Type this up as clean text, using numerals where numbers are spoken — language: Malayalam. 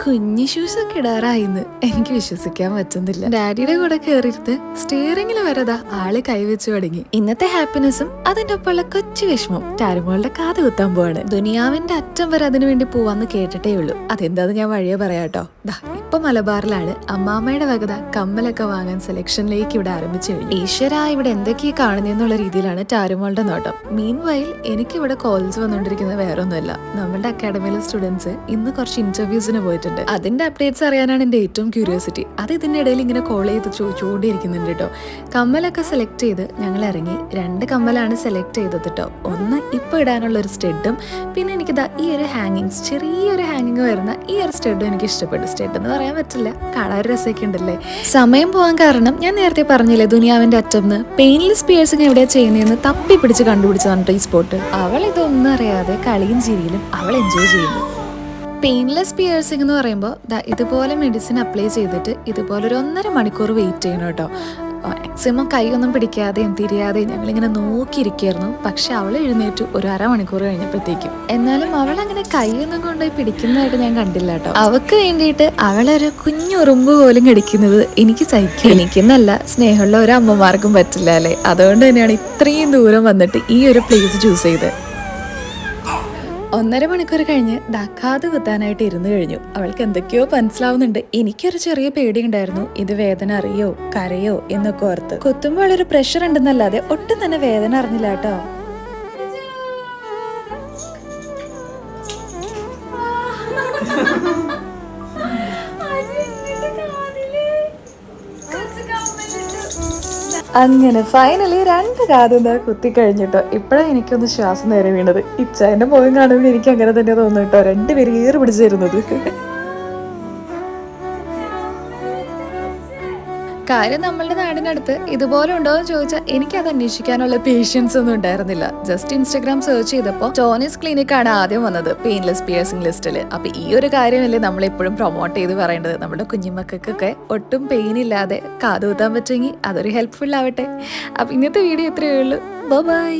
കുഞ്ഞു ഷൂസ് ഒക്കെ ഇടാറായിന്ന് എനിക്ക് വിശ്വസിക്കാൻ പറ്റുന്നില്ല. ഡാഡിയുടെ കൂടെ കയറിയിട്ട് സ്റ്റിയറിംഗിൽ വരതാ ആള് കൈവച്ചു തുടങ്ങി. ഇന്നത്തെ ഹാപ്പിനെസ്സും അതിന്റെ ഒപ്പമുള്ള കൊച്ചു വിഷമം ടാരുമോളുടെ കാത് കുത്താൻ പോവാണ്. ദുനിയാവിന്റെ അറ്റം വരെ അതിനു വേണ്ടി പോവാന്ന് കേട്ടിട്ടേ ഉള്ളൂ. അതെന്താന്ന് ഞാൻ വഴിയെ പറയാട്ടോ. ഇപ്പൊ മലബാറിലാണ് അമ്മാമ്മയുടെ വകത കമ്മലൊക്കെ വാങ്ങാൻ സെലക്ഷനിലേക്ക് ഇവിടെ ആരംഭിച്ചു കഴിഞ്ഞു. ഈശ്വര, ഇവിടെ എന്തൊക്കെയാ കാണുന്നതെന്നുള്ള രീതിയിലാണ് ടാരുമോളുടെ നോട്ടം. മീൻ വൈൽ എനിക്കിവിടെ കോൾസ് വന്നുകൊണ്ടിരിക്കുന്നത് വേറൊന്നുമല്ല. നമ്മളുടെ അക്കാഡമിയിലെ സ്റ്റുഡൻസ് ഇന്ന് കുറച്ച് ഇന്റർവ്യൂസിന് പോയിട്ടുണ്ട്. അതിന്റെ അപ്ഡേറ്റ്സ് അറിയാനാണ് എന്റെ ഏറ്റവും ക്യൂരിയോസിറ്റി. അത് ഇതിന്റെ ഇടയിൽ ഇങ്ങനെ കോൾ ചെയ്ത് ചോദിച്ചുകൊണ്ടിരിക്കുന്നുണ്ട് കേട്ടോ. കമ്മലൊക്കെ സെലക്ട് ചെയ്ത് ഞങ്ങൾ ഇറങ്ങി. 2 കമ്മലാണ് സെലക്ട് ചെയ്തത് കേട്ടോ. ഒന്ന് ഇപ്പൊ ഇടാനുള്ള ഒരു സ്റ്റെഡും, പിന്നെ എനിക്കിതാ ഈ ഒരു ഹാങ്ങിങ്സ്, ചെറിയൊരു ഹാങ്ങിങ് വരുന്ന ഈ ഒരു സ്റ്റെഡും എനിക്ക് ഇഷ്ടപ്പെട്ടു. സ്റ്റെഡ് എന്ന് പറയാൻ പറ്റില്ല, കാണാൻ രസമൊക്കെ ഉണ്ടല്ലേ. സമയം പോകാൻ കാരണം ഞാൻ നേരത്തെ പറഞ്ഞില്ലേ, ദുനിയാവിന്റെ അറ്റംന്ന് പെയിൻലെസ് പിയേഴ്സിങ് എവിടെയാ ചെയ്യുന്നതെന്ന് തപ്പി പിടിച്ച് കണ്ടുപിടിച്ചതാണ് ഈ സ്പോട്ട്. അവൾ ഇതൊന്നും അറിയാതെ കളിയും ചിരിയിലും അവൾ എൻജോയ് ചെയ്യുന്നു. പെയിൻലെസ് പിയേഴ്സിംഗ് എന്ന് പറയുമ്പോൾ ഇതുപോലെ മെഡിസിൻ അപ്ലൈ ചെയ്തിട്ട് ഇതുപോലെ ഒരു 1.5 മണിക്കൂർ വെയിറ്റ് ചെയ്യണം കേട്ടോ. മാക്സിമം കൈയൊന്നും പിടിക്കാതെയും തിരിയാതെയും ഞങ്ങളിങ്ങനെ നോക്കിയിരിക്കായിരുന്നു. പക്ഷെ അവൾ എഴുന്നേറ്റു ഒരു 1/2 മണിക്കൂർ കഴിഞ്ഞപ്പോഴത്തേക്കും. എന്നാലും അവൾ അങ്ങനെ കൈയൊന്നും കൊണ്ടുപോയി പിടിക്കുന്നതായിട്ട് ഞാൻ കണ്ടില്ല കേട്ടോ. അവൾക്ക് വേണ്ടിയിട്ട് അവളൊരു കുഞ്ഞുറുമ്പ് പോലും കടിക്കുന്നത് എനിക്ക് സഹിക്കും. എനിക്കെന്നല്ല, സ്നേഹമുള്ള ഒരു അമ്മമാർക്കും പറ്റില്ല അല്ലേ. അതുകൊണ്ട് തന്നെയാണ് ഇത്രയും ദൂരം വന്നിട്ട് ഈ ഒരു പ്ലേസ് ചൂസ് ചെയ്ത്. 1.5 മണിക്കൂർ കഴിഞ്ഞ് കാത് കുത്താനായിട്ട് ഇരുന്ന് കഴിഞ്ഞു. അവൾക്ക് എന്തൊക്കെയോ മനസ്സിലാവുന്നുണ്ട്. എനിക്കൊരു ചെറിയ പേടിയുണ്ടായിരുന്നു, ഇത് വേദന അറിയോ കരയോ എന്നൊക്കെ ഓർത്ത്. കുത്തുമ്പോൾ ഒരു പ്രഷർ ഉണ്ടെന്നല്ലാതെ ഒട്ടും തന്നെ വേദന അറിഞ്ഞില്ല കേട്ടോ. അങ്ങനെ ഫൈനലി 2 കാതും കുത്തിക്കഴിഞ്ഞിട്ടോ. ഇപ്പോഴാണ് എനിക്കൊന്ന് ശ്വാസം നേരെ വീണത്. ഇച്ചായന്റെ മുഖം കാണുമ്പോൾ എനിക്ക് അങ്ങനെ തന്നെ തോന്നുന്നു കേട്ടോ. 2 പേര് ഏറ് പിടിച്ചിരുന്നത്. കാര്യം നമ്മളുടെ നാടിനടുത്ത് ഇതുപോലെ ഉണ്ടോ എന്ന് ചോദിച്ചാൽ എനിക്കത് അന്വേഷിക്കാനുള്ള പേഷ്യൻസ് ഒന്നും ഉണ്ടായിരുന്നില്ല. ജസ്റ്റ് ഇൻസ്റ്റാഗ്രാം സെർച്ച് ചെയ്തപ്പോൾ ടോണീസ് ക്ലിനിക് ആണ് ആദ്യം വന്നത് പെയിൻലെസ് പിയേഴ്സിംഗ് ലിസ്റ്റിൽ. അപ്പൊ ഈ ഒരു കാര്യമല്ലേ നമ്മൾ എപ്പോഴും പ്രൊമോട്ട് ചെയ്ത് പറയേണ്ടത്. നമ്മുടെ കുഞ്ഞുമക്കൾക്കൊക്കെ ഒട്ടും പെയിൻ ഇല്ലാതെ കാതുകുത്താൻ പറ്റുമെങ്കിൽ അതൊരു ഹെൽപ്ഫുൾ ആവട്ടെ. അപ്പൊ ഇന്നത്തെ വീഡിയോ ഇത്രയേ ഉള്ളൂ. ബൈ.